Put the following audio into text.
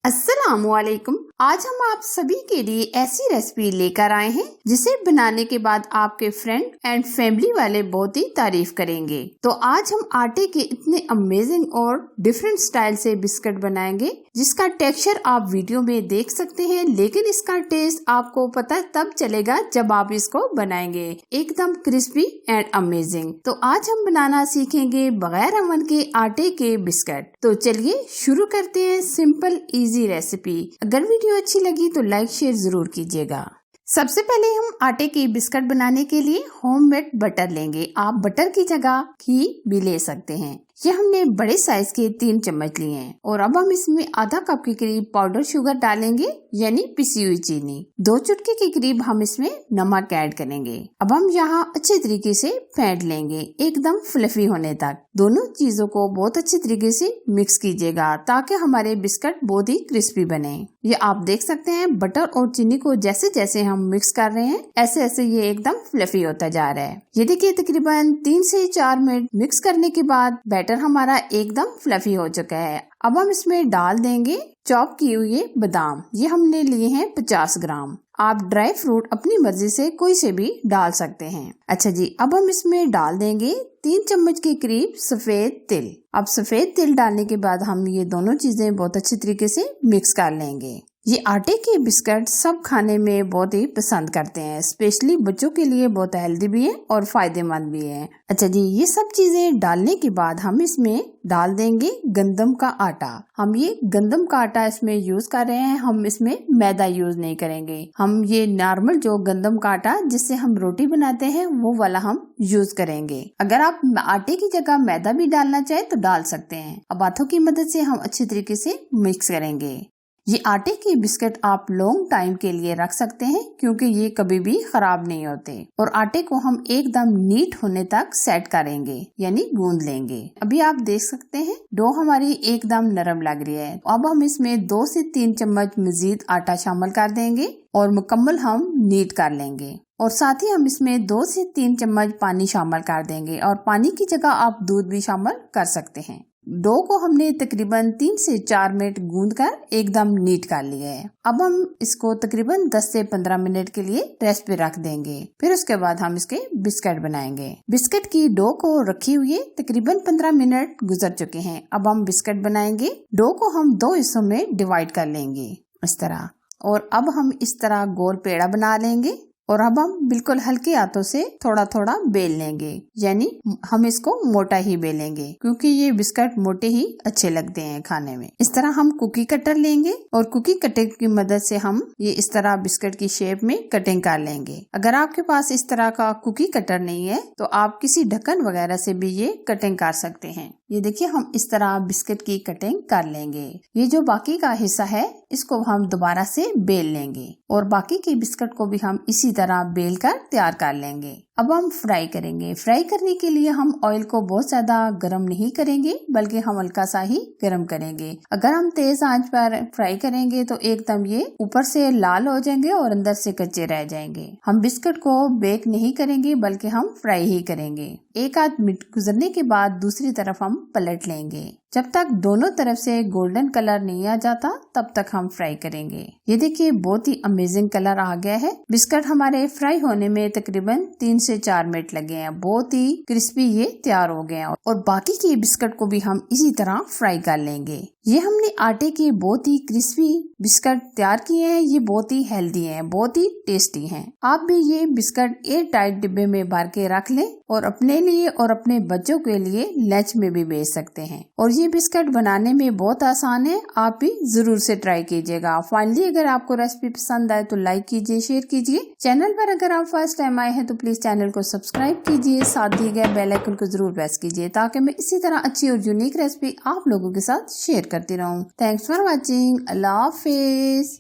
अस्सलामुअलैकुम। आज हम आप सभी के लिए ऐसी रेसिपी लेकर आए हैं जिसे बनाने के बाद आपके फ्रेंड एंड फैमिली वाले बहुत ही तारीफ करेंगे। तो आज हम आटे के इतने अमेजिंग और डिफरेंट स्टाइल से बिस्किट बनाएंगे जिसका टेक्सचर आप वीडियो में देख सकते हैं, लेकिन इसका टेस्ट आपको पता तब चलेगा जब आप इसको बनाएंगे। एकदम क्रिस्पी एंड अमेजिंग। तो आज हम बनाना सीखेंगे बगैर अवन के आटे के बिस्किट। तो चलिए शुरू करते हैं सिंपल इजी रेसिपी। अगर वीडियो अच्छी लगी तो लाइक शेयर जरूर कीजिएगा। सबसे पहले हम आटे की बिस्किट बनाने के लिए होममेड बटर लेंगे। आप बटर की जगह घी भी ले सकते हैं। ये हमने बड़े साइज के 3 चम्मच लिए हैं और अब हम इसमें आधा कप के करीब पाउडर शुगर डालेंगे, यानी पिसी हुई चीनी। 2 चुटकी के करीब हम इसमें नमक ऐड करेंगे। अब हम यहाँ अच्छे तरीके से फेंट लेंगे एकदम फ्लफी होने तक। दोनों चीजों को बहुत अच्छे तरीके से मिक्स कीजिएगा ताकि हमारे बिस्किट बहुत ही क्रिस्पी बने। ये आप देख सकते हैं बटर और चीनी को जैसे जैसे हम मिक्स कर रहे हैं ऐसे ऐसे ये एकदम फ्लफी होता जा रहा है। ये देखिए तकरीबन 3 से 4 मिनट मिक्स करने के बाद बैटर हमारा एकदम फ्लफी हो चुका है। अब हम इसमें डाल देंगे चॉप किए हुए बादाम। ये हमने लिए हैं 50 ग्राम। आप ड्राई फ्रूट अपनी मर्जी से कोई से भी डाल सकते हैं। अच्छा जी, अब हम इसमें डाल देंगे 3 चम्मच के करीब सफेद तिल। अब सफेद तिल डालने के बाद हम ये दोनों चीजें बहुत अच्छी तरीके से मिक्स कर लेंगे। ये आटे के बिस्किट सब खाने में बहुत ही पसंद करते हैं, स्पेशली बच्चों के लिए बहुत हेल्दी भी है और फायदेमंद भी है। अच्छा जी, ये सब चीजें डालने के बाद हम इसमें डाल देंगे गंदम का आटा। हम ये गंदम का आटा इसमें यूज कर रहे हैं, हम इसमें मैदा यूज नहीं करेंगे। हम ये नॉर्मल जो गंदम का आटा जिससे हम रोटी बनाते हैं वो वाला हम यूज करेंगे। अगर आप आटे की जगह मैदा भी डालना चाहे तो डाल सकते हैं। अब हाथों की मदद से हम अच्छी तरीके से मिक्स करेंगे। ये आटे के बिस्किट आप लॉन्ग टाइम के लिए रख सकते हैं क्योंकि ये कभी भी खराब नहीं होते। और आटे को हम एकदम नीट होने तक सेट करेंगे, यानी गूंद लेंगे। अभी आप देख सकते हैं डो हमारी एकदम नरम लग रही है। अब हम इसमें 2 से 3 चम्मच मजीद आटा शामिल कर देंगे और मुकम्मल हम नीट कर लेंगे। और साथ ही हम इसमें 2 से 3 चम्मच पानी शामिल कर देंगे और पानी की जगह आप दूध भी शामिल कर सकते हैं। डो को हमने तकरीबन 3 से 4 मिनट गूंदकर एकदम नीट कर लिया है। अब हम इसको तकरीबन 10 से 15 मिनट के लिए रेस्ट पे रख देंगे। फिर उसके बाद हम इसके बिस्किट बनाएंगे। बिस्किट की डो को रखी हुई तकरीबन 15 मिनट गुजर चुके हैं। अब हम बिस्किट बनाएंगे। डो को हम 2 हिस्सों में डिवाइड कर लेंगे इस तरह, और अब हम इस तरह गोल पेड़ा बना लेंगे और अब हम बिल्कुल हल्के हाथों से थोड़ा थोड़ा बेल लेंगे, यानी हम इसको मोटा ही बेलेंगे क्योंकि ये बिस्किट मोटे ही अच्छे लगते हैं खाने में। इस तरह हम कुकी कटर लेंगे और कुकी कटर की मदद से हम ये इस तरह बिस्किट की शेप में कटिंग कर लेंगे। अगर आपके पास इस तरह का कुकी कटर नहीं है तो आप किसी ढक्कन वगैरह से भी ये कटिंग कर सकते हैं। ये देखिए हम इस तरह बिस्किट की कटिंग कर लेंगे। ये जो बाकी का हिस्सा है इसको हम दोबारा से बेल लेंगे और बाकी के बिस्किट को भी हम इसी तरह बेल कर तैयार कर लेंगे। अब हम फ्राई करेंगे। फ्राई करने के लिए हम ऑयल को बहुत ज्यादा गर्म नहीं करेंगे बल्कि हम हल्का सा ही गर्म करेंगे। अगर हम तेज आंच पर फ्राई करेंगे तो एकदम ये ऊपर से लाल हो जाएंगे और अंदर से कच्चे रह जाएंगे। हम बिस्किट को बेक नहीं करेंगे बल्कि हम फ्राई ही करेंगे। 1 आध मिनट गुजरने के बाद दूसरी तरफ हम पलट लेंगे। जब तक दोनों तरफ से गोल्डन कलर नहीं आ जाता तब तक हम फ्राई करेंगे। ये देखिए बहुत ही अमेजिंग कलर आ गया है। बिस्किट हमारे फ्राई होने में तकरीबन 3 से 4 मिनट लगे हैं। बहुत ही क्रिस्पी ये तैयार हो गए हैं और बाकी के बिस्किट को भी हम इसी तरह फ्राई कर लेंगे। ये हमने आटे के बहुत ही क्रिस्पी बिस्किट तैयार किए हैं। ये बहुत ही हेल्दी हैं, बहुत ही टेस्टी हैं। आप भी ये बिस्किट एयर टाइट डिब्बे में भर के रख लें और अपने लिए और अपने बच्चों के लिए लंच में भी भेज सकते हैं। और ये बिस्किट बनाने में बहुत आसान है, आप भी जरूर से ट्राई कीजिएगा। फाइनली अगर आपको रेसिपी पसंद आए तो लाइक कीजिए, शेयर कीजिए। चैनल पर अगर आप फर्स्ट टाइम आए हैं तो प्लीज चैनल को सब्सक्राइब कीजिए, साथ दिए गए बेल आइकन को जरूर प्रेस कीजिए ताकि मैं इसी तरह अच्छी और यूनिक रेसिपी आप लोगों के साथ शेयर करती रहूं। Thanks for watching. Allah Hafiz.